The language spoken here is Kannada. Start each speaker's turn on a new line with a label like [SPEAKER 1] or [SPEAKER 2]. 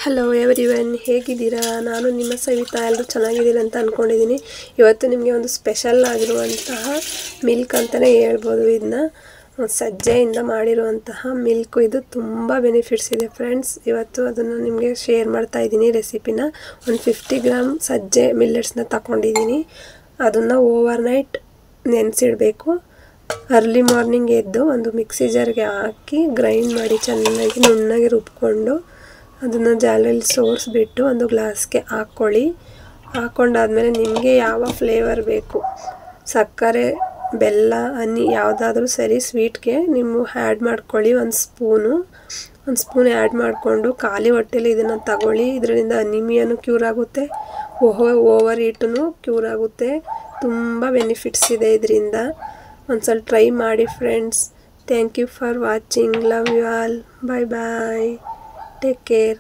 [SPEAKER 1] ಹಲೋ ಎವ್ರಿವನ್, ಹೇಗಿದ್ದೀರಾ? ನಾನು ನಿಮ್ಮ ಸವಿತಾ. ಎಲ್ಲರೂ ಚೆನ್ನಾಗಿದ್ದೀರಿ ಅಂತ ಅಂದ್ಕೊಂಡಿದ್ದೀನಿ. ಇವತ್ತು ನಿಮಗೆ ಒಂದು ಸ್ಪೆಷಲ್ ಆಗಿರುವಂತಹ ಮಿಲ್ಕ್ ಅಂತಲೇ ಹೇಳ್ಬೋದು. ಇದನ್ನ ಸಜ್ಜೆಯಿಂದ ಮಾಡಿರುವಂತಹ ಮಿಲ್ಕು. ಇದು ತುಂಬ ಬೆನಿಫಿಟ್ಸ್ ಇದೆ ಫ್ರೆಂಡ್ಸ್. ಇವತ್ತು ಅದನ್ನು ನಿಮಗೆ ಶೇರ್ ಮಾಡ್ತಾ ಇದ್ದೀನಿ ರೆಸಿಪಿನ. ಒಂದು 50 ಗ್ರಾಮ್ ಸಜ್ಜೆ ಮಿಲ್ಲೆಟ್ಸ್ನ ತಗೊಂಡಿದ್ದೀನಿ. ಅದನ್ನು ಓವರ್ ನೈಟ್ ನೆನೆಸಿಡಬೇಕು. ಅರ್ಲಿ ಮಾರ್ನಿಂಗ್ ಎದ್ದು ಒಂದು ಮಿಕ್ಸಿ ಜಾರ್ಗೆ ಹಾಕಿ ಗ್ರೈಂಡ್ ಮಾಡಿ ಚೆನ್ನಾಗಿ ನುಣ್ಣಗೆ ರುಬ್ಕೊಂಡು ಅದನ್ನು ಜಾಲಲ್ಲಿ ಸೋರಿಸ್ಬಿಟ್ಟು ಒಂದು ಗ್ಲಾಸ್ಗೆ ಹಾಕ್ಕೊಳ್ಳಿ. ಹಾಕ್ಕೊಂಡಾದ್ಮೇಲೆ ನಿಮಗೆ ಯಾವ ಫ್ಲೇವರ್ ಬೇಕು, ಸಕ್ಕರೆ, ಬೆಲ್ಲ, ಹನಿ ಯಾವುದಾದ್ರೂ ಸರಿ, ಸ್ವೀಟ್ಗೆ ನೀವು ಆ್ಯಡ್ ಮಾಡ್ಕೊಳ್ಳಿ. ಒಂದು ಸ್ಪೂನ್ ಆ್ಯಡ್ ಮಾಡಿಕೊಂಡು ಖಾಲಿ ಹೊಟ್ಟೆಲಿ ಇದನ್ನು ತಗೊಳ್ಳಿ. ಇದರಿಂದ ಅನಿಮಿಯಾನು ಕ್ಯೂರ್ ಆಗುತ್ತೆ, ಓವರ್ ಹೀಟೂ ಕ್ಯೂರ್ ಆಗುತ್ತೆ. ತುಂಬ ಬೆನಿಫಿಟ್ಸ್ ಇದೆ ಇದರಿಂದ. ಒಂದ್ಸಲ ಟ್ರೈ ಮಾಡಿ friends. Thank you for watching. Love you all. Bye bye. Take care.